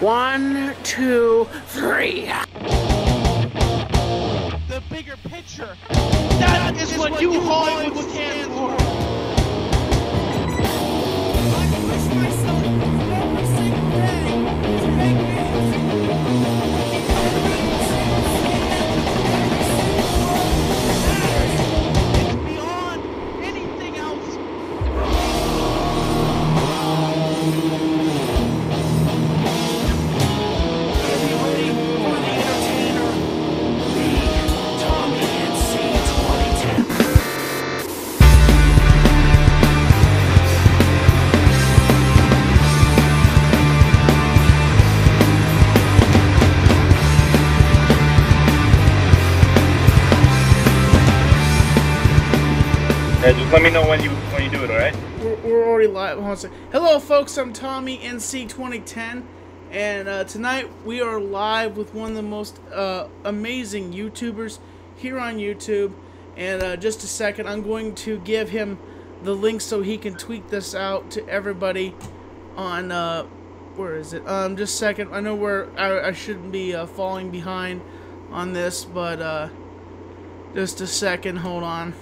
One, two, three. The bigger picture. That is what you Hollywood stand for. I push myself every single day to make it's beyond anything else. Yeah, just let me know when you do it, alright? We're already live. Hold on a second. Hello, folks. I'm Tommy NC 2010, and tonight we are live with one of the most amazing YouTubers here on YouTube. And just a second, I'm going to give him the link so he can tweet this out to everybody on where is it? Just a second. I know I shouldn't be falling behind on this, but just a second. Hold on.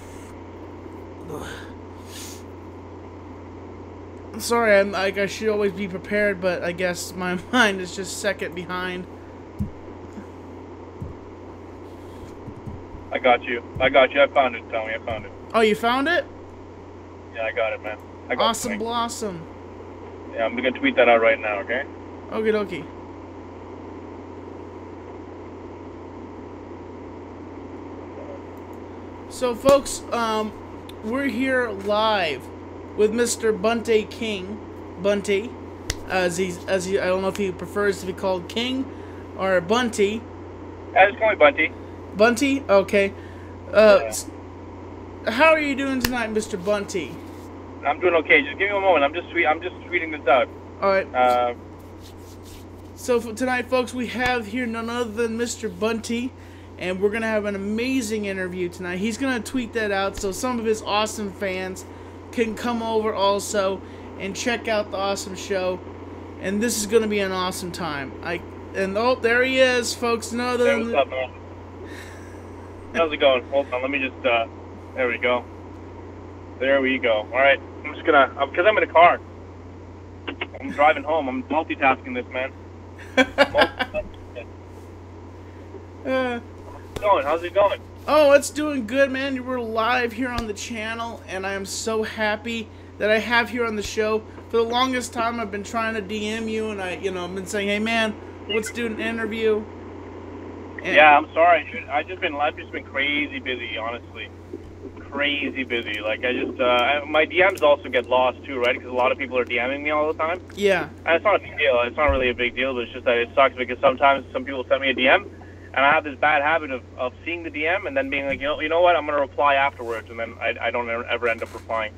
Sorry, I should always be prepared, but I guess my mind is just a second behind. I got you. I found it, Tommy. I found it. Oh, you found it? Yeah, I got it, man. I got Awesome blossom. Yeah, I'm gonna tweet that out right now, okay? Okie dokie. So, folks, we're here live with Mr. Bunty King, Bunty, I don't know if he prefers to be called King or Bunty. Yeah, just call me Bunty. Bunty, okay. Yeah. How are you doing tonight, Mr. Bunty? I'm doing okay. Just give me a moment. I'm just tweeting this out. All right. So for tonight, folks, we have here none other than Mr. Bunty. And we're going to have an amazing interview tonight. He's going to tweet that out so some of his awesome fans can come over also and check out the awesome show. And this is going to be an awesome time. Oh, there he is, folks. No other than... Hey, what's up, man? How's it going? Hold on. Let me just... there we go. There we go. All right. I'm just going to... Because I'm in a car. I'm driving home. I'm multitasking this, man. How's it going? Oh, it's doing good, man. We're live here on the channel, and I am so happy that I have here on the show. For the longest time, I've been trying to DM you, and I've been saying, "Hey, man, let's do an interview." And yeah, I'm sorry, dude. I've just been crazy busy, honestly. Crazy busy. Like my DMs also get lost too, right? Because a lot of people are DMing me all the time. Yeah. And it's not a big deal. It's not really a big deal, but it's just that it sucks because sometimes some people send me a DM. And I have this bad habit of seeing the DM and then being like, you know what, I'm going to reply afterwards, and then I don't ever end up replying.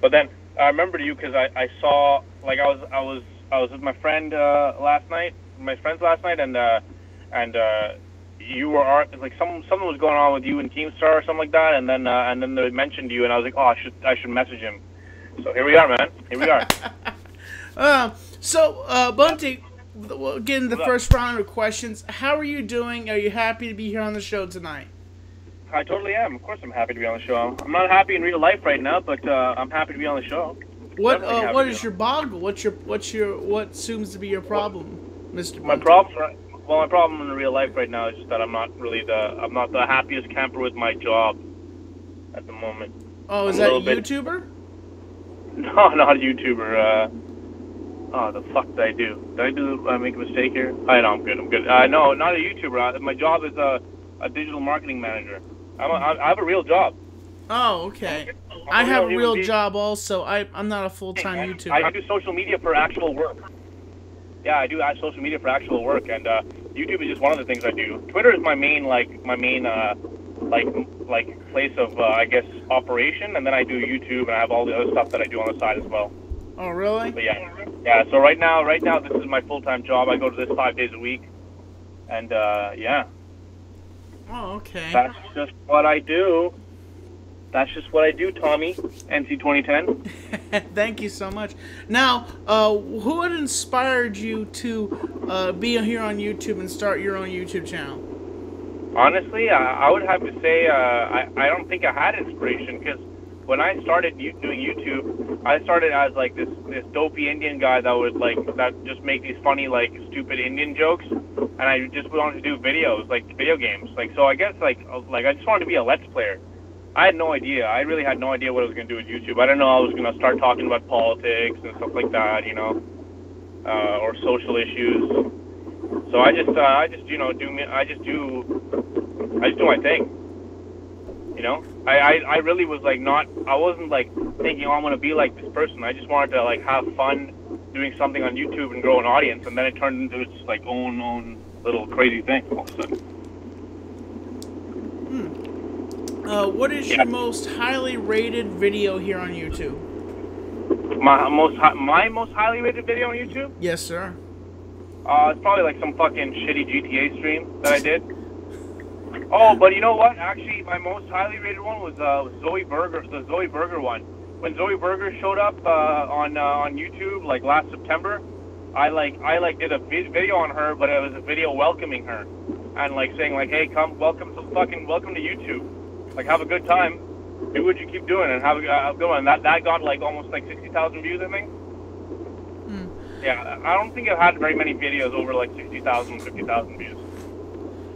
But then I remember you because I saw, like, I was with my friend last night, and you were like something was going on with you and Keemstar or something like that, and then they mentioned you, and I was like, oh, I should message him. So here we are, man. Here we are. Bunty. We'll get into the first round of questions. How are you doing? Are you happy to be here on the show tonight? I totally am. Of course I'm happy to be on the show. I'm not happy in real life right now, but I'm happy to be on the show. What is your boggle? What seems to be your problem, Mr. My problem in real life right now is just that I'm not the happiest camper with my job at the moment. Oh, is that a YouTuber? No, not a YouTuber. Oh, the fuck did I do? Did I make a mistake here? I know, I'm good. No, not a YouTuber. My job is a digital marketing manager. I have a real job. Oh, okay. I have a real job also. I'm not a full-time YouTuber. I do social media for actual work. Yeah, I do social media for actual work, and YouTube is just one of the things I do. Twitter is my main place of I guess operation, and then I do YouTube, and I have all the other stuff that I do on the side as well. Oh, really? But yeah. So right now, this is my full-time job. I go to this 5 days a week, and yeah. Oh, okay. That's just what I do. that's just what I do, Tommy. NC 2010. Thank you so much. Now, who had inspired you to be here on YouTube and start your own YouTube channel? Honestly, I would have to say I don't think I had inspiration, because when I started doing YouTube, I started as like this dopey Indian guy that just make these funny like stupid Indian jokes, and I just wanted to do videos like video games. Like, so I guess like I just wanted to be a Let's Player. I had no idea. I really had no idea what I was going to do with YouTube. I didn't know I was going to start talking about politics and stuff like that, you know, or social issues. So I just do my thing. You know, I really was like I wasn't like thinking, oh, I'm gonna be like this person. I just wanted to like have fun doing something on YouTube and grow an audience, and then it turned into its like own little crazy thing all of a sudden. What is your most highly rated video here on YouTube? My most highly rated video on YouTube? Yes, sir. It's probably like some fucking shitty GTA stream that I did. Oh, but you know what? Actually, my most highly rated one was Zoe Burger, the Zoe Burger one. When Zoe Burger showed up on YouTube like last September, I did a video on her, but it was a video welcoming her and like saying like, hey, welcome to YouTube. Like, have a good time, do what you keep doing, and have a good one. That got like almost like 60,000 views, I think. Yeah, I don't think I've had very many videos over like 60,000, 50,000 views.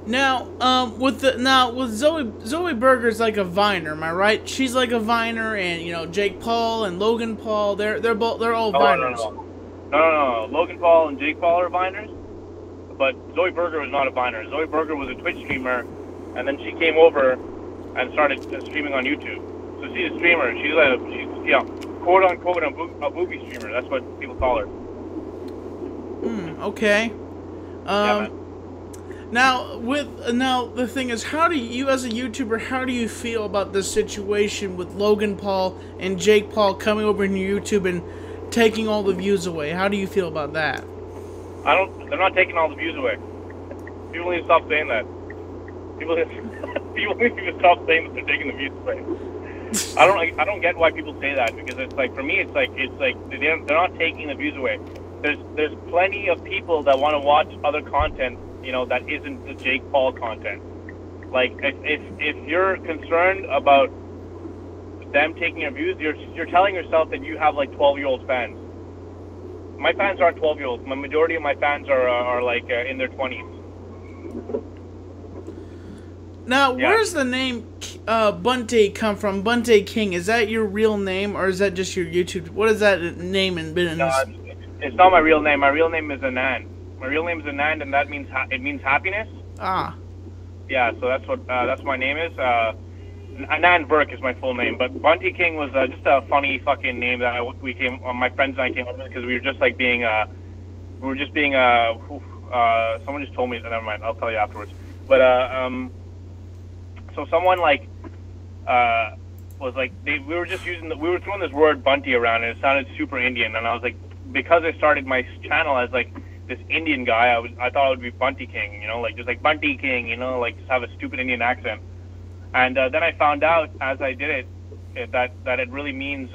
Now, with Zoe Burger's like a Viner, am I right? She's like a Viner, and you know Jake Paul and Logan Paul, they're all Viners. No. Logan Paul and Jake Paul are Viners, but Zoe Burger was not a Viner. Zoe Burger was a Twitch streamer, and then she came over and started streaming on YouTube. So she's a streamer. She's quote unquote a booby streamer. That's what people call her. Okay. Yeah, Now the thing is, how do you, as a YouTuber, how do you feel about this situation with Logan Paul and Jake Paul coming over to YouTube and taking all the views away? How do you feel about that? They're not taking all the views away. People need to stop saying that. People need to stop saying that they're taking the views away. I don't get why people say that, because it's like, for me it's like they're not taking the views away. There's plenty of people that want to watch other content, you know, that isn't the Jake Paul content. Like, if you're concerned about them taking your views, you're telling yourself that you have like 12-year-old fans. My fans aren't 12-year-olds. The majority of my fans are like in their 20s. Now, where's the name Bunty come from? Bunty King, is that your real name, or is that just your YouTube? What is that name in business? No, it's not my real name. My real name is Anand. My real name is Anand, and that means it means happiness. Ah. Yeah, so that's my name is. Anand Burke is my full name, but Bunty King was just a funny fucking name that my friends and I came up with, because we were just like being someone just told me. Never mind, I'll tell you afterwards. But so someone like was like we were throwing this word Bunty around, and it sounded super Indian, and I was like, because I started my channel as like this Indian guy, I thought it would be Bunty King, you know, like just like Bunty King, you know, like just have a stupid Indian accent. And then I found out as I did it that it really means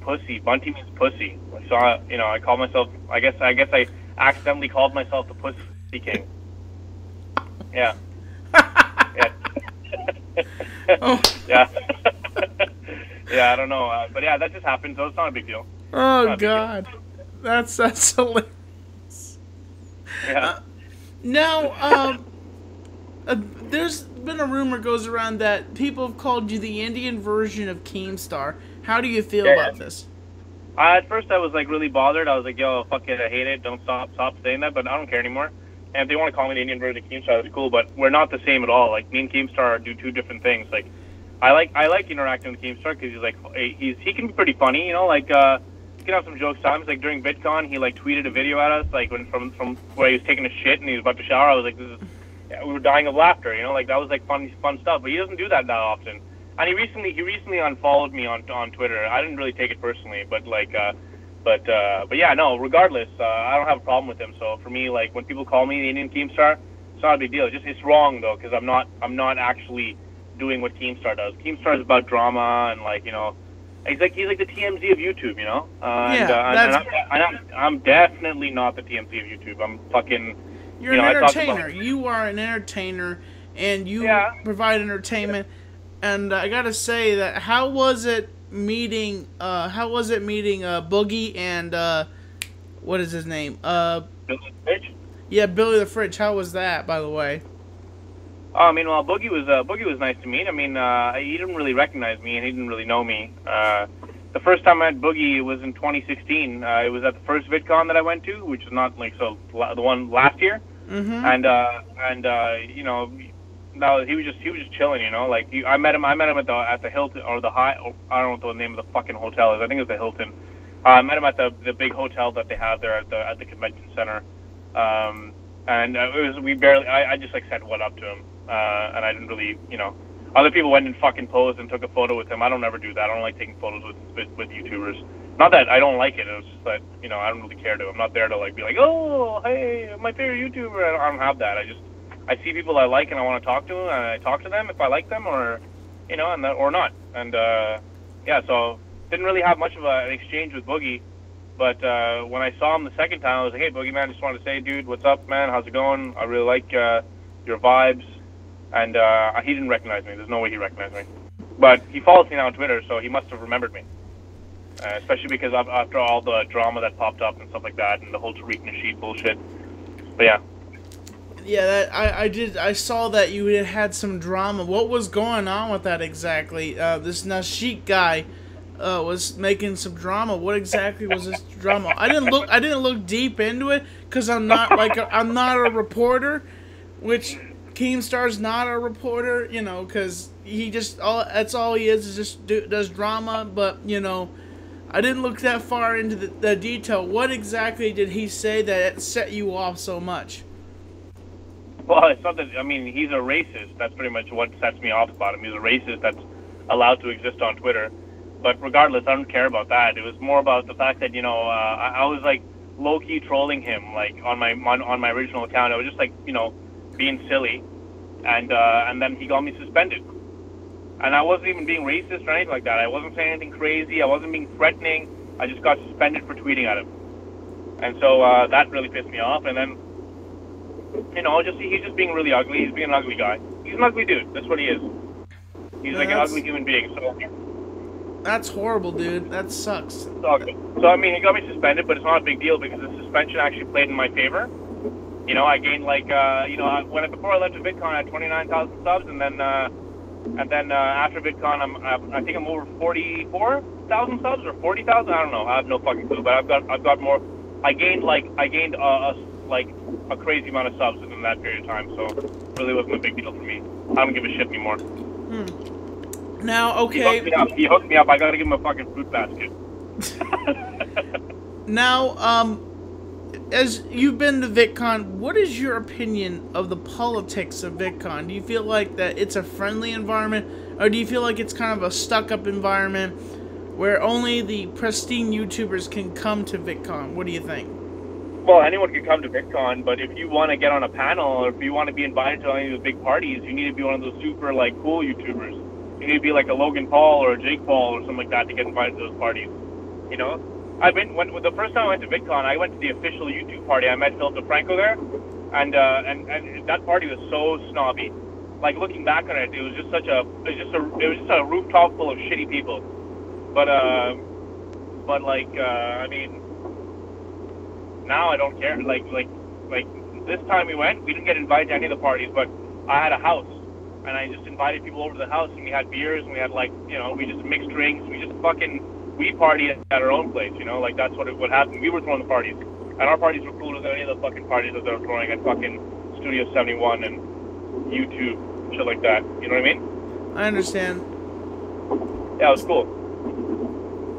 pussy. Bunty means pussy. So I call myself. I guess I accidentally called myself the Pussy King. Yeah. Yeah. Oh. Yeah. Yeah, I don't know, but yeah, that just happened, so it's not a big deal. Oh God, that's hilarious. Yeah. Now, there's been a rumor goes around that people have called you the Indian version of Keemstar. How do you feel about this? At first, I was like really bothered. I was like, "Yo, fuck it, I hate it. Don't stop saying that." But I don't care anymore. And if they want to call me the Indian version of Keemstar, that's cool. But we're not the same at all. Like, me and Keemstar do two different things. Like, I like interacting with Keemstar because he's like he can be pretty funny. You know, like he can have some jokes times. Like during VidCon, he like tweeted a video at us like from where he was taking a shit and he was about to shower. I was like, we were dying of laughter. You know, like that was like fun stuff. But he doesn't do that often. And he recently unfollowed me on Twitter. I didn't really take it personally, but like but yeah, no. Regardless, I don't have a problem with him. So for me, like when people call me the Indian Keemstar, it's not a big deal. It's wrong though, because I'm not actually doing what Keemstar does. Keemstar is about drama and like he's like the TMZ of YouTube, I'm definitely not the TMZ of YouTube. I'm fucking. You're an entertainer. You are an entertainer, and you provide entertainment. And I gotta say that how was it meeting Boogie and what is his name? Billy the Fridge? Yeah, Billy the Fridge. How was that, by the way? Oh, I mean, well, Boogie was nice to meet. I mean, he didn't really recognize me, and he didn't really know me. The first time I met Boogie was in 2016. It was at the first VidCon that I went to, which is not like the one last year. Mm-hmm. No, he was just chilling, Like I met him at the Hilton or the High. I don't know what the name of the fucking hotel is. I think it's the Hilton. I met him at the big hotel that they have there at the convention center. I just like said what up to him, and I didn't really, Other people went and fucking posed and took a photo with him. I don't ever do that. I don't like taking photos with YouTubers. Not that I don't like it. It's just that I don't really care to. I'm not there to like be like, oh, hey, my favorite YouTuber. I don't have that. I see people I like and I want to talk to them, and I talk to them if I like them, or or not. And so didn't really have much of an exchange with Boogie. But when I saw him the second time, I was like, hey, Boogie, man, just wanted to say, dude, what's up, man? How's it going? I really like your vibes. And he didn't recognize me. There's no way he recognized me. But he follows me now on Twitter, so he must have remembered me. Especially because after all the drama that popped up and stuff like that, and the whole Tariq Nasheed bullshit. But yeah. Yeah, I saw that you had some drama. What was going on with that exactly? This Nasheed guy was making some drama. What exactly was this drama? I didn't look deep into it because I'm not a reporter, which Keemstar's not a reporter, because that's all he is just does drama. But I didn't look that far into the detail. What exactly did he say that it set you off so much? Well, it's not that. I mean, he's a racist. That's pretty much what sets me off about him. He's a racist that's allowed to exist on Twitter. But regardless, I don't care about that. It was more about the fact that I was like low key trolling him, like on my original account. I was just like being silly, and then he got me suspended. And I wasn't even being racist or anything like that. I wasn't saying anything crazy. I wasn't being threatening. I just got suspended for tweeting at him. And so that really pissed me off. And then he's just being really ugly. He's being an ugly guy. He's an ugly dude. That's what he is. He's like an ugly human being. So. That's horrible, dude. That sucks. So I mean, he got me suspended, but it's not a big deal because the suspension actually played in my favor. I gained like before I left to VidCon, I had 29,000 subs, and then after VidCon, I think I'm over 44,000 subs or 40,000. I don't know. I have no fucking clue, but I've got more. I gained a crazy amount of subs in that period of time, so it really wasn't a big deal for me. I don't give a shit anymore. Now, okay. He hooked me up. I gotta give him a fucking fruit basket. Now, as you've been to VidCon, what is your opinion of the politics of VidCon? Do you feel like that it's a friendly environment, or do you feel like it's kind of a stuck-up environment where only the pristine YouTubers can come to VidCon? What do you think? Well, anyone can come to VidCon, but if you want to get on a panel, or if you want to be invited to any of those big parties, you need to be one of those super, cool YouTubers. You need to be like a Logan Paul or a Jake Paul or something like that to get invited to those parties. The first time I went to VidCon, I went to the official YouTube party. I met Philip DeFranco there, and that party was so snobby. Like looking back on it, it was just a rooftop full of shitty people. But I mean, now I don't care. Like this time we went, we didn't get invited to any of the parties, but I had a house. And I just invited people over to the house, and we had beers, and we had we just mixed drinks. We just we partied at our own place, that's what happened. We were throwing the parties, and our parties were cooler than any of the fucking parties that they were throwing at fucking Studio 71 and YouTube, shit like that. You know what I mean? I understand. Yeah, it was cool.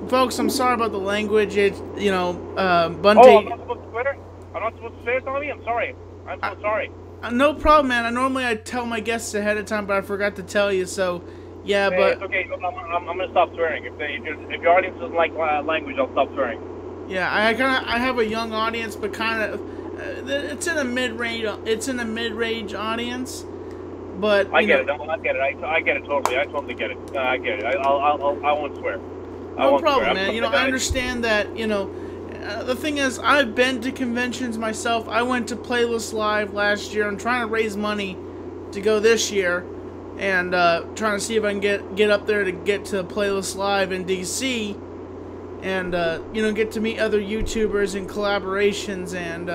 Folks, I'm sorry about the language. It's Bunty. Oh, I'm not supposed to Twitter? I'm not supposed to say it, Tommy? I'm sorry. I'm so sorry. No problem, man. Normally I tell my guests ahead of time, but I forgot to tell you. So, yeah, hey, but it's okay. I'm gonna stop swearing. If your audience doesn't like language, I'll stop swearing. Yeah, I have a young audience, but kind of it's in a mid-range. It's in a mid-range audience, But I get it. No, I get it. I get it totally. I totally get it. No, I get it. I won't swear. No problem, man. You know, I understand that. You know, the thing is, I've been to conventions myself. I went to Playlist Live last year. I'm trying to raise money to go this year, and trying to see if I can get up there to get to Playlist Live in DC, and you know, get to meet other YouTubers and collaborations. And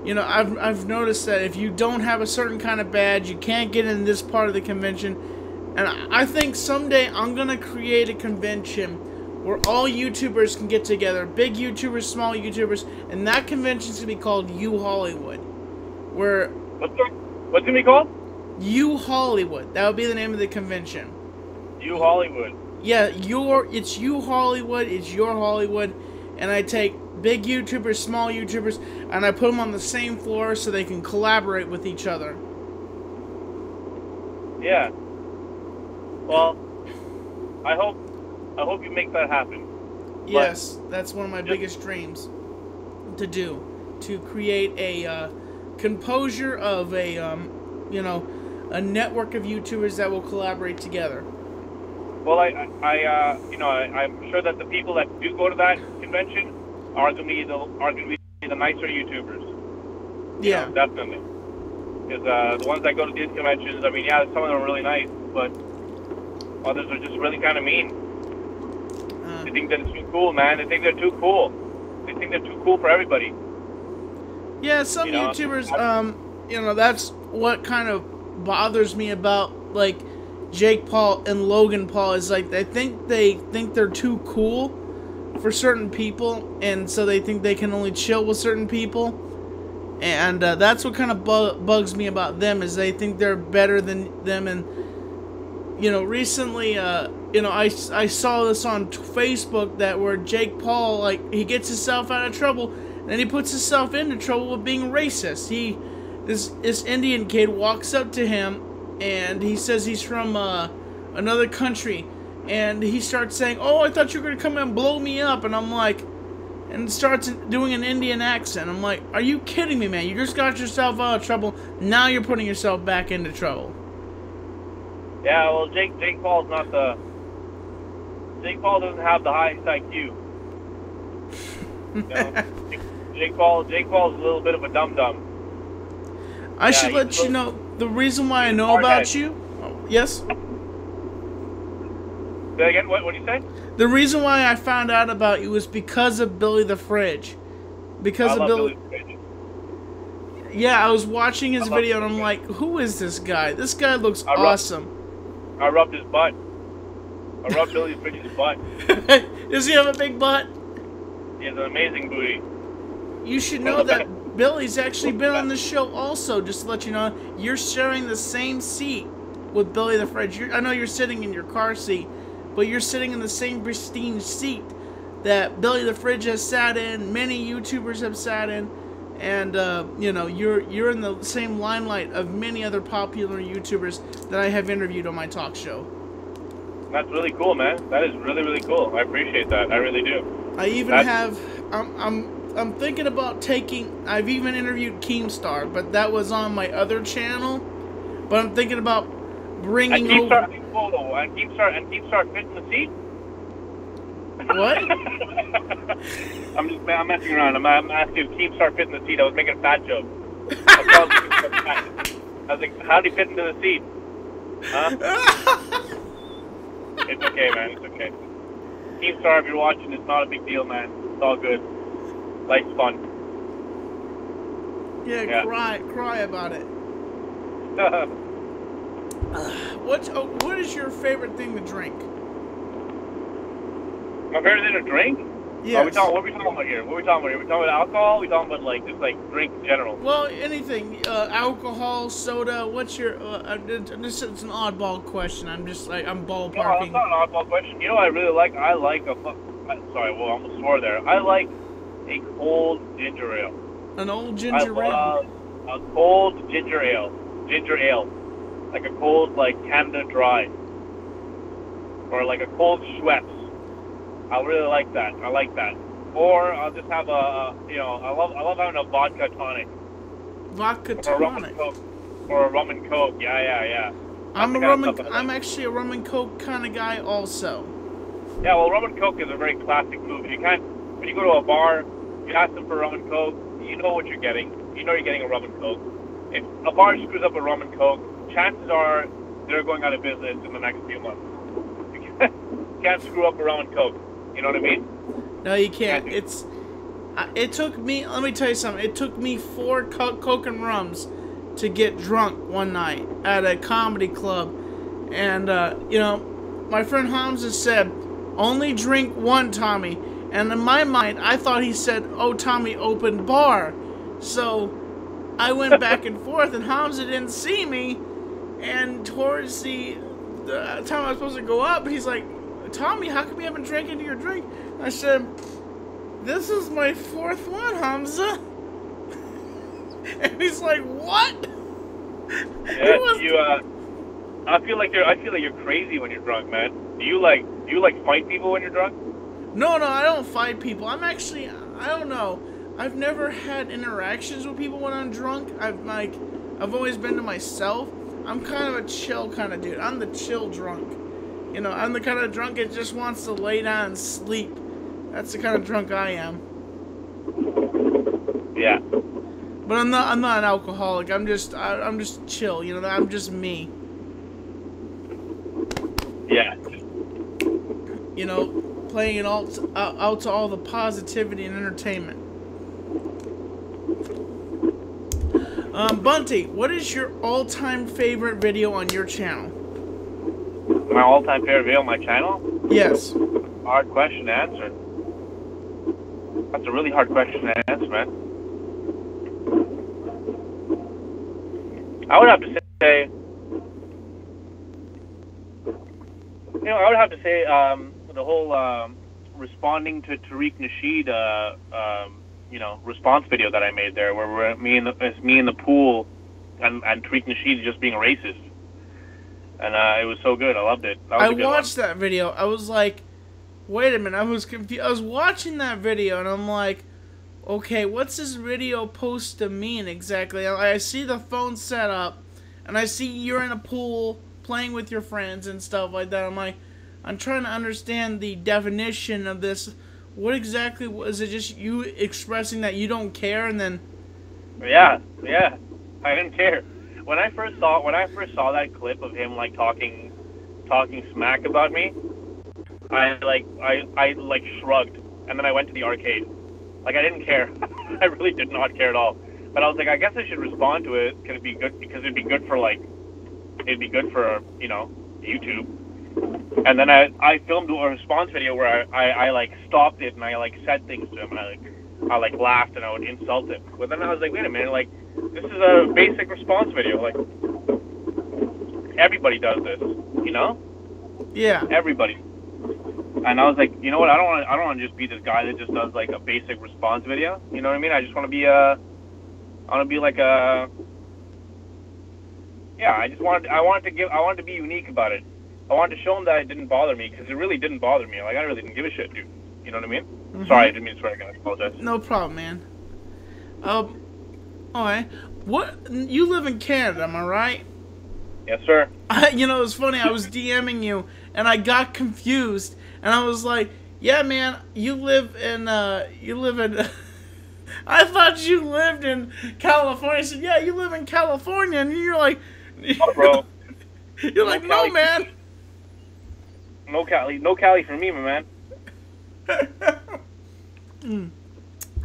you know, I've noticed that if you don't have a certain kind of badge, you can't get in this part of the convention. And I think someday I'm gonna create a convention where all YouTubers can get together, big YouTubers, small YouTubers, and that convention's gonna be called U Hollywood. Where what's it gonna be called? U Hollywood. That would be the name of the convention. U Hollywood. Yeah, it's U Hollywood. It's your Hollywood, and I take big YouTubers, small YouTubers, and I put them on the same floor so they can collaborate with each other. Yeah. Well, I hope you make that happen. Yes, that's one of my biggest dreams to do, to create a composure of a you know, a network of YouTubers that will collaborate together. Well, you know, I'm sure that the people that do go to that convention are going to be the nicer YouTubers. Yeah, know, definitely. Because the ones that go to these conventions, I mean, yeah, some of them are really nice, but others are just really kind of mean. They think that it's too cool, man. They think they're too cool. They think they're too cool for everybody. Yeah, some YouTubers, you know, that's what kind of bothers me about, like, Jake Paul and Logan Paul, is like they think they're too cool for certain people, and so they think they can only chill with certain people, and that's what kind of bugs me about them, is they think they're better than them. And you know, recently, you know, I saw this on Facebook that where Jake Paul, like, he gets himself out of trouble, and then he puts himself into trouble with being racist. This Indian kid walks up to him, and he says he's from another country, and he starts saying, "Oh, I thought you were going to come and blow me up," and I'm like, and starts doing an Indian accent. I'm like, are you kidding me, man? You just got yourself out of trouble, now you're putting yourself back into trouble. Yeah, well, Jake Paul's not the... Jake Paul doesn't have the highest IQ. You know? Jake Paul's a little bit of a dum-dum. I should let you know, the reason why I know about you... Oh, yes? Say again, what did you say? The reason why I found out about you was because of Billy the Fridge. Because of Billy... Yeah, I was watching his video and I'm like, who is this guy? This guy looks awesome. I rubbed his butt. I rubbed Billy the Fridge's butt. Does he have a big butt? He has an amazing booty. You should know that Billy's actually been on the show also, just to let you know. You're sharing the same seat with Billy the Fridge. I know you're sitting in your car seat, but you're sitting in the same pristine seat that Billy the Fridge has sat in, many YouTubers have sat in, and you know, you're in the same limelight of many other popular YouTubers that I have interviewed on my talk show. That's really cool, man. That is really, really cool. I appreciate that. I really do. I even have... I'm thinking about taking... I've even interviewed Keemstar, but that was on my other channel. But I'm thinking about bringing over... And Keemstar fit in the seat? What? I'm messing around. I'm asking if Keemstar fit in the seat. I was making a fat joke. I was like, how did he fit into the seat? Huh? It's okay, man. It's okay. Keemstar, if you're watching, it's not a big deal, man. It's all good. Life's fun. Yeah. Cry about it. What is your favorite thing to drink? My favorite thing to drink? Yes. What are we talking about here? What are we talking about here? Are we talking about alcohol? Are we talking about, like, just, like, drink in general? Well, anything. Alcohol, soda, what's your... this is an oddball question. I'm just, like, I'm ballparking. No, it's not an oddball question. You know what I really like? I like a... Sorry, well, I almost swore there. I like a cold ginger ale. An old ginger ale? A cold ginger ale. Ginger ale. Like a cold, like, Canada Dry. Or, like, a cold Schweppes. I really like that. I like that. Or I'll just have a, you know, I love having a vodka tonic. Vodka tonic. Or Or a rum and coke. Yeah. I'm actually a rum and coke kind of guy also. Yeah, well, rum and coke is a very classic move. You can't, when you go to a bar, you ask them for rum and coke, you know what you're getting. You know you're getting a rum and coke. If a bar screws up a rum and coke, chances are they're going out of business in the next few months. You can't screw up a rum and coke. You know what I mean? No, you can't. It took me, let me tell you something, it took me 4 coke and rums to get drunk one night at a comedy club. And, you know, my friend Hamza said, only drink one, Tommy. And in my mind, I thought he said, oh, Tommy opened bar. So I went back and forth, and Hamza didn't see me. And towards the time I was supposed to go up, he's like, Tommy, how come you haven't drank into your drink? I said, this is my 4th one, Hamza. And he's like, what? Yeah, I feel like you're crazy when you're drunk, man. Do you like fight people when you're drunk? No, I don't fight people. I don't know. I've never had interactions with people when I'm drunk. I've always been to myself. I'm kind of a chill kind of dude. I'm the chill drunk. You know, I'm the kind of drunk that just wants to lay down and sleep. That's the kind of drunk I am. Yeah. But I'm not an alcoholic. I'm just chill. You know, I'm just me. Yeah. You know, playing it out to all the positivity and entertainment. Bunty, what is your all-time favorite video on your channel? My all-time favorite video on my channel? Yes. Hard question to answer. That's a really hard question to answer, man. I would have to say, the whole responding to Tariq Nasheed, response video that I made there, where it's me in the pool, and Tariq Nasheed just being a racist, and it was so good. I loved it. I watched that video. I was like, wait a minute. I was confused. I was watching that video, and I'm like, okay, what's this video supposed to mean exactly? I see the phone set up, and I see you're in a pool playing with your friends and stuff like that. I'm like, I'm trying to understand the definition of this. What exactly was it? Just you expressing that you don't care, and then? Yeah, I didn't care. When I first saw that clip of him like talking smack about me, I shrugged, and then I went to the arcade. Like, I didn't care. I really did not care at all. But I was like, I guess I should respond to it. It'd be good for YouTube. And then I filmed a response video where I like stopped it and I like said things to him, and I laughed and I would insult him. But then I was like, wait a minute, like, this is a basic response video. Like, everybody does this, you know? Yeah. Everybody. And I was like, you know what? I don't want to just be this guy that just does like a basic response video. You know what I mean? I just want to be I wanted to be unique about it. I wanted to show him that it didn't bother me, because it really didn't bother me. Like, I really didn't give a shit, dude. You know what I mean? Mm-hmm. Sorry, I didn't mean to swear again. I apologize. No problem, man. Alright. What? You live in Canada, am I right? Yes, sir. You know, it's funny. I was DMing you, and I got confused, and I was like, "Yeah, man, you live in." I thought you lived in California. I said, "Yeah, you live in California," and you're like, "Oh, bro." You're like, "No, man." No Cali for me, my man.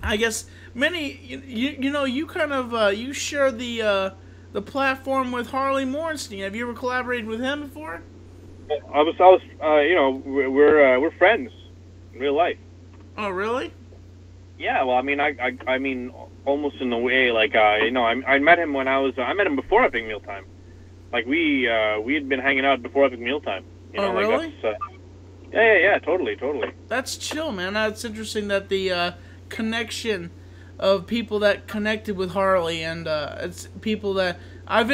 I guess many, you kind of you share the platform with Harley Morenstein. Have you ever collaborated with him before? We're friends in real life. Oh, really? Yeah. Well, I mean, almost in a way, like, I met him I met him before Epic Mealtime. Like, we had been hanging out before Epic Mealtime. Really? Yeah, totally. That's chill, man. That's interesting that the connection of people that connected with Harley, and it's people that I've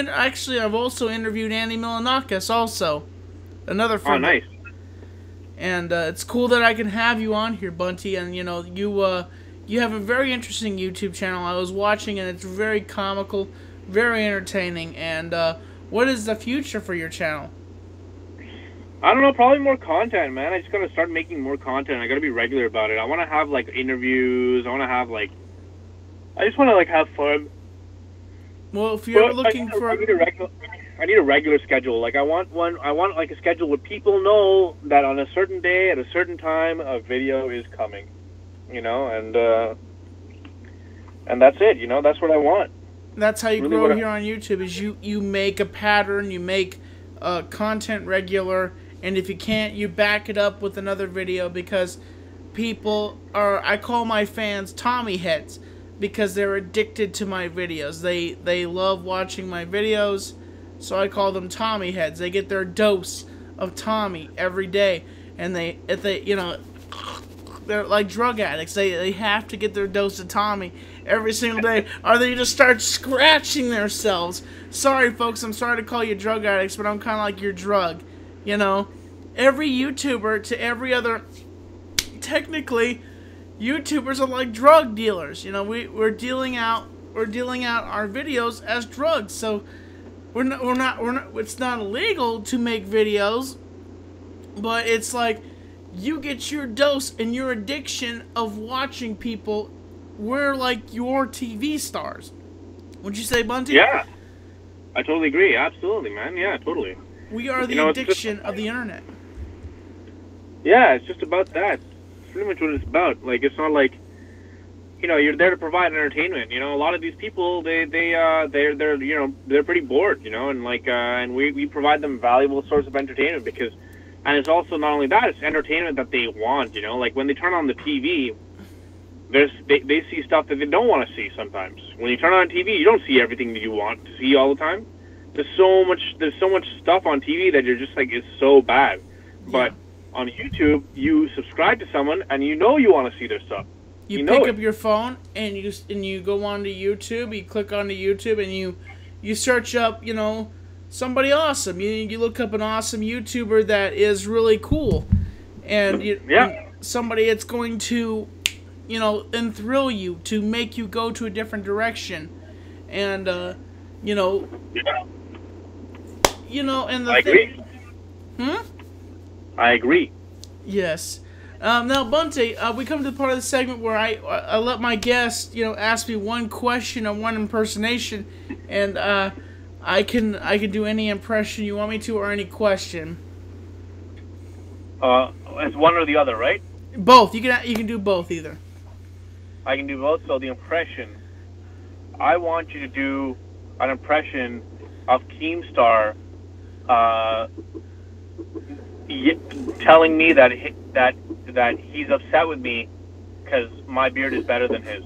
also interviewed Andy Milanakis, also another friend. Oh, nice. And it's cool that I can have you on here, Bunty. And you have a very interesting YouTube channel. I was watching, and it's very comical, very entertaining. And what is the future for your channel? I don't know, probably more content, man. I just gotta start making more content. I gotta be regular about it. I want to have like interviews. I want to have like, I just want to like have fun. Well, if you're looking for, I need a regular schedule. Like I want like a schedule where people know that on a certain day at a certain time a video is coming. You know, and that's it. You know, that's what I want. That's how you grow here on YouTube. Is you make a pattern, you make content regular. And if you can't, you back it up with another video, because people are, I call my fans Tommy heads, because they're addicted to my videos. They love watching my videos, so I call them Tommy heads. They get their dose of Tommy every day, and if they you know, they're like drug addicts. They have to get their dose of Tommy every single day, or they just start scratching themselves. Sorry, folks, I'm sorry to call you drug addicts, but I'm kind of like your drug. You know, every YouTuber to every other, technically, YouTubers are like drug dealers. You know, we're dealing out our videos as drugs. So we're not it's not illegal to make videos, but it's like you get your dose and your addiction of watching people. We're like your TV stars. Would you say, Bunty? Yeah, I totally agree. Absolutely, man. Yeah, totally. We are the addiction of the internet. Yeah, it's just about that. It's pretty much what it's about. Like, it's not like, you know, you're there to provide entertainment. You know, a lot of these people, they're you know, they're pretty bored. You know, and like, and we provide them valuable source of entertainment because, and it's also not only that, it's entertainment that they want. You know, like when they turn on the TV, they see stuff that they don't want to see sometimes. When you turn on TV, you don't see everything that you want to see all the time. There's so much stuff on TV that you're just like, it's so bad. But on YouTube, you subscribe to someone and you know you want to see their stuff. You pick up your phone and you go onto YouTube. You click onto YouTube and you search up, you know, somebody awesome. You look up an awesome YouTuber that is really cool, and somebody that's going to, you know, enthrall you, to make you go to a different direction, and you know. You know, and the thing... I agree. Yes. Now, Bunty, we come to the part of the segment where I let my guest, you know, ask me one question or one impersonation, and I can do any impression you want me to or any question. It's one or the other, right? Both. You can do both either. I can do both. So the impression, I want you to do an impression of Keemstar. Telling me that he's upset with me because my beard is better than his.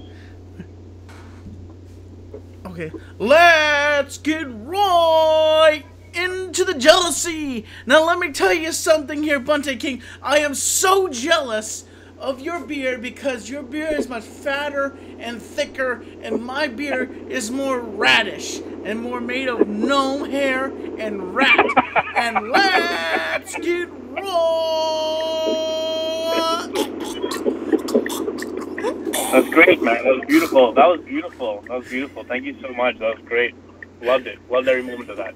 Okay, let's get right into the jealousy. Now let me tell you something here, Bunty King. I am so jealous of your beard because your beard is much fatter and thicker, and my beard is more radish and more made of gnome hair and rat. And let's get raw. That's great, man. That was beautiful. That was beautiful. That was beautiful. Thank you so much. That was great. Loved it. Loved every moment of that.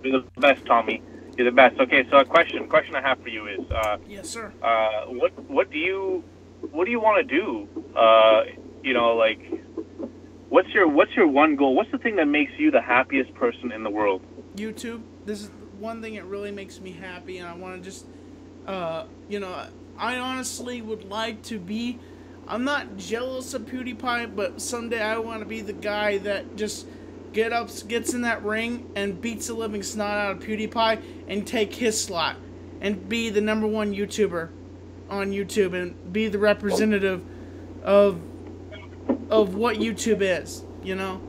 You're the best, Tommy. You're the best. Okay, so a question I have for you is, yes, sir. What do you want to do? You know, like, what's your one goal? What's the thing that makes you the happiest person in the world? YouTube. This is one thing that really makes me happy, and I want to just, you know, I honestly would like to be. I'm not jealous of PewDiePie, but someday I want to be the guy that just gets in that ring and beats the living snot out of PewDiePie and take his slot and be the #1 YouTuber on YouTube and be the representative of what YouTube is, you know?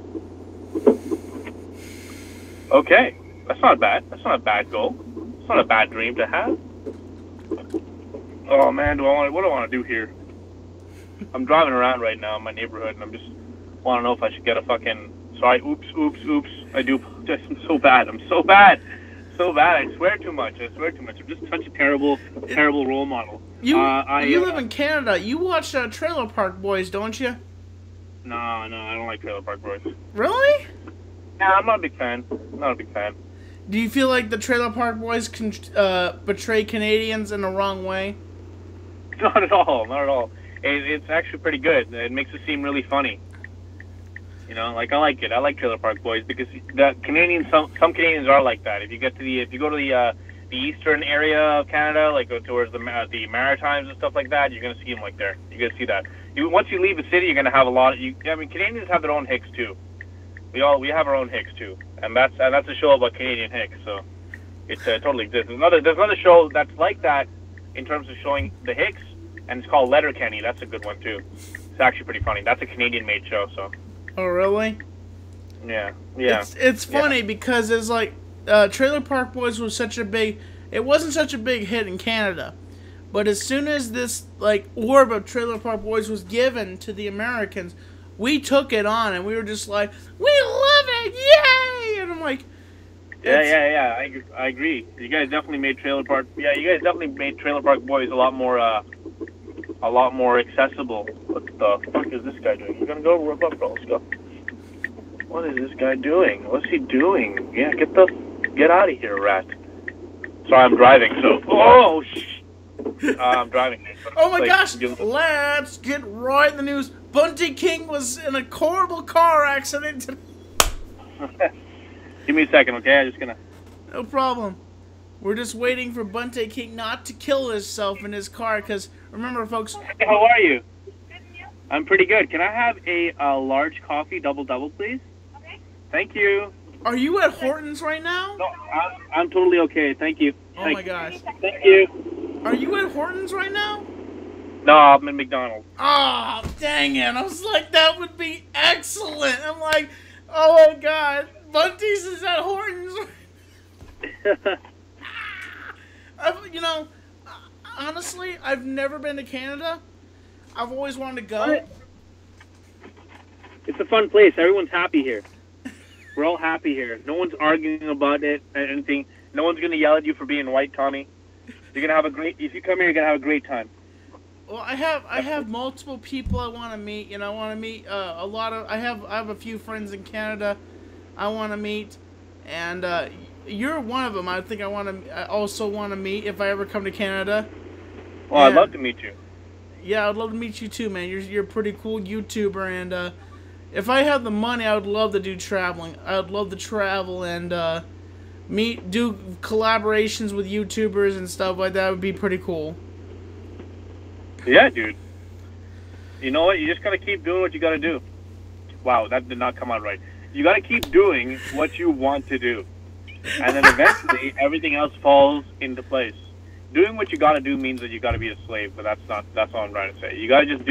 Okay. That's not bad. That's not a bad goal. It's not a bad dream to have. Oh man, what do I want to do here? I'm driving around right now in my neighborhood and I'm just want to know if I should get a fucking... Sorry, oops. I do apologize. I'm so bad. I swear too much. I'm just such a terrible role model. You live in Canada. You watch Trailer Park Boys, don't you? No, I don't like Trailer Park Boys. Really? Yeah, I'm not a big fan. Not a big fan. Do you feel like the Trailer Park Boys can portray Canadians in the wrong way? Not at all. Not at all. It's actually pretty good. It makes it seem really funny. You know, like I like it. I like Trailer Park Boys because the Canadians, some Canadians are like that. If you go to the eastern area of Canada, like go towards the Maritimes and stuff like that, you're gonna see them like there. You're gonna see that. Once you leave the city, you're gonna have a lot. I mean, Canadians have their own hicks too. We have our own hicks too, and that's a show about Canadian hicks. So it totally exists. There's another show that's like that in terms of showing the hicks, and it's called Letterkenny. That's a good one too. It's actually pretty funny. That's a Canadian-made show. So. Oh really? Yeah. It's funny because it's like Trailer Park Boys was it wasn't such a big hit in Canada, but as soon as this like orb of Trailer Park Boys was given to the Americans, we took it on and we were just like, we love it, yay! And I'm like, yeah. I agree. You guys definitely made Trailer Park. Yeah, you guys definitely made Trailer Park Boys a lot more accessible. What the fuck is this guy doing? You're gonna go rub up, bro. Let's go. What is this guy doing? What's he doing? Yeah, get out of here, rat. Sorry, I'm driving. So, I'm driving. Oh my gosh! Let's get right in the news. Bunty King was in a horrible car accident. Give me a second, okay? I'm just gonna. No problem. We're just waiting for Bunty King not to kill himself in his car, because remember, folks. Hey, how are you? I'm pretty good. Can I have a large coffee, double, please? Okay. Thank you. Are you at Horton's right now? No, I'm totally okay. Thank you. Oh my gosh. Thank you. Are you at Horton's right now? No, I'm in McDonald's. Oh, dang it. I was like, that would be excellent. I'm like, oh my god. Bunty's is at Horton's. You know, honestly, I've never been to Canada. I've always wanted to go. What? It's a fun place. Everyone's happy here. We're all happy here. No one's arguing about it or anything. No one's going to yell at you for being white, Tommy. You're going to have if you come here, you're going to have a great time. Well, I have multiple people I want to meet. You know, I want to meet I have a few friends in Canada I want to meet, and you're one of them. I think I also want to meet if I ever come to Canada. Well, I'd love to meet you. Yeah, I'd love to meet you too, man. You're a pretty cool YouTuber, and if I had the money, I would love to do traveling. I would love to travel and do collaborations with YouTubers and stuff like that. Would be pretty cool. Yeah, dude. You know what? You just gotta keep doing what you gotta do. Wow, that did not come out right. You gotta keep doing what you want to do, and then eventually everything else falls into place. Doing what you gotta do means that you gotta be a slave, but that's all I'm trying to say. You gotta just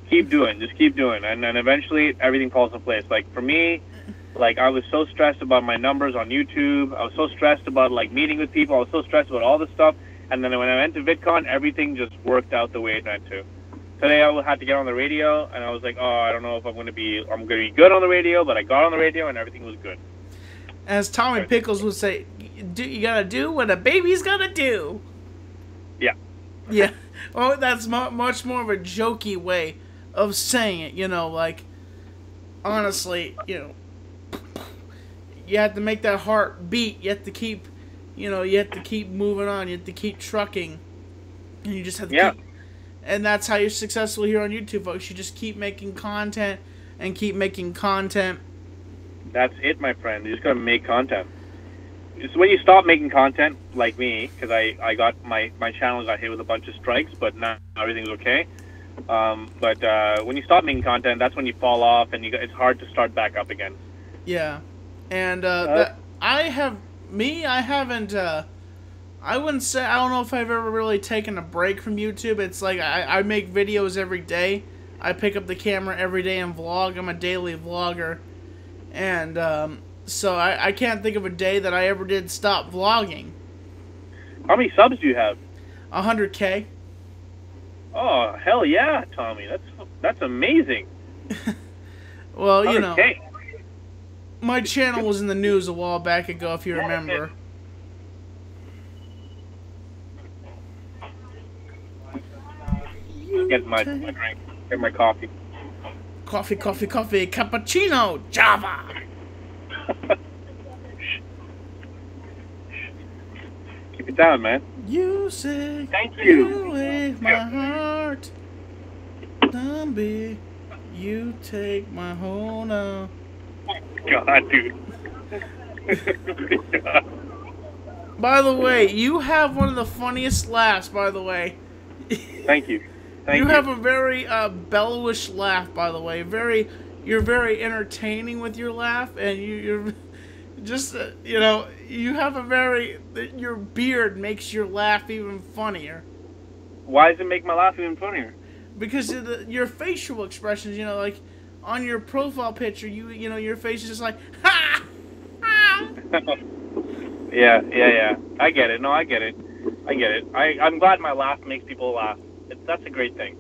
keep doing, and then eventually everything falls into place. Like for me, like I was so stressed about my numbers on YouTube. I was so stressed about like meeting with people. I was so stressed about all this stuff, and then when I went to VidCon, everything just worked out the way it meant to. Today I had to get on the radio, and I was like, oh, I don't know if I'm gonna be good on the radio, but I got on the radio, and everything was good. As Tommy Pickles would say, you gotta do what a baby's gotta do. Yeah. Yeah. Well, that's much more of a jokey way of saying it, you know, like, honestly, you know, you have to make that heart beat, you have to keep, you have to keep moving on, you have to keep trucking, and you just have to keep, and that's how you're successful here on YouTube, folks. You just keep making content, and keep making content. That's it, my friend. You just gotta make content. It's when you stop making content, like me, because I got my channel got hit with a bunch of strikes, but now everything's okay. But when you stop making content, that's when you fall off, and it's hard to start back up again. Yeah, and I haven't. I wouldn't say, I don't know if I've ever really taken a break from YouTube. It's like I make videos every day. I pick up the camera every day and vlog. I'm a daily vlogger, and so I can't think of a day that I ever did stop vlogging. How many subs do you have? 100K. Oh, hell yeah, Tommy. That's amazing. Well, 100K. You know, my channel was in the news a while back ago, if you remember. Get my drink. Get my coffee. Coffee, coffee, coffee, cappuccino, Java. Keep it down, man. You say, Thank you. wave my heart. Zombie, you take my whole now. God, dude. God. By the way, you have one of the funniest laughs, by the way. Thank you. Thank you have a very bellowish laugh, by the way. You're very entertaining with your laugh, and you're just, you know, you have a very, your beard makes your laugh even funnier. Why does it make my laugh even funnier? Because of your facial expressions, you know, like on your profile picture, you know, your face is just like, ha! Ha! Yeah. I get it. No, I get it. I'm glad my laugh makes people laugh. That's a great thing.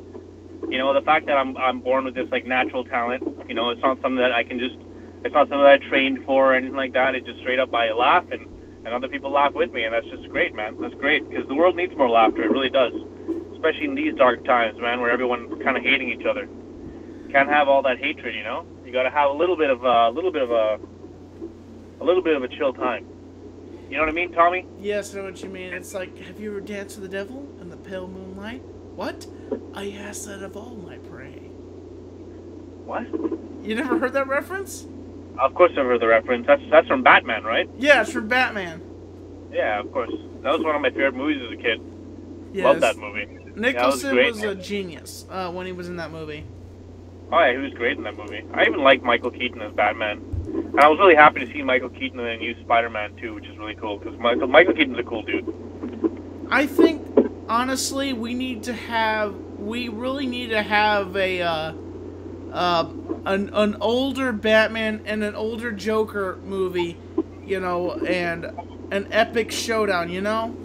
You know, the fact that I'm born with this like natural talent. You know, it's not something that I can just. It's not something that I trained for or anything like that. It's just straight up I laugh and other people laugh with me, and that's just great, man. That's great because the world needs more laughter. It really does. Especially in these dark times, man, where everyone's kind of hating each other. Can't have all that hatred, you know. You got to have a little bit of a chill time. You know what I mean, Tommy? Yes, I know what you mean. It's like, have you ever danced with the devil in the pale moonlight? What? I ask that of all my prey. What? You never heard that reference? Of course I've heard the reference. That's from Batman, right? Yeah, it's from Batman. Yeah, of course. That was one of my favorite movies as a kid. Yes. Loved that movie. Nicholson yeah, was a genius when he was in that movie. Oh yeah, he was great in that movie. I even liked Michael Keaton as Batman. And I was really happy to see Michael Keaton in the new Spider-Man 2, which is really cool, because Michael Keaton's a cool dude. I think, honestly, we really need to have an older Batman and an older Joker movie, you know, and an epic showdown, you know?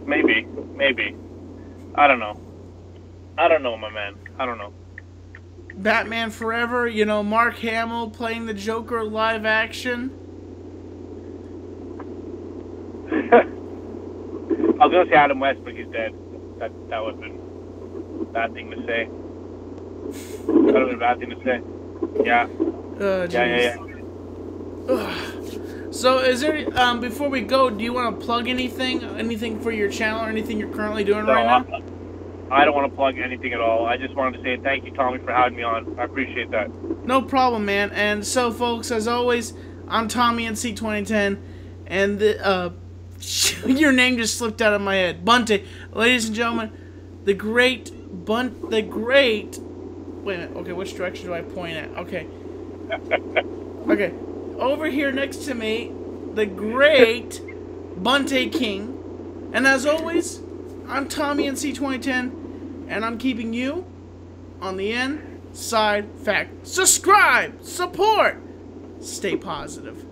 Maybe. I don't know, my man. I don't know. Batman Forever, you know, Mark Hamill playing the Joker live action. I was gonna say Adam West, but he's dead. That would have been a bad thing to say. That would have been a bad thing to say. Yeah. Yeah. So, is there, before we go, do you want to plug anything? Anything for your channel or anything you're currently doing right now? I don't want to plug anything at all. I just wanted to say thank you, Tommy, for having me on. I appreciate that. No problem, man. And so, folks, as always, I'm Tommy NC 2010, and the, your name just slipped out of my head. Bunty. Ladies and gentlemen, the great... Wait a minute. Okay, which direction do I point at? Okay. Okay. Over here next to me, the great Bunty King. And as always, I'm Tommy NC 2010, and I'm keeping you on the inside fact. Subscribe, support, stay positive.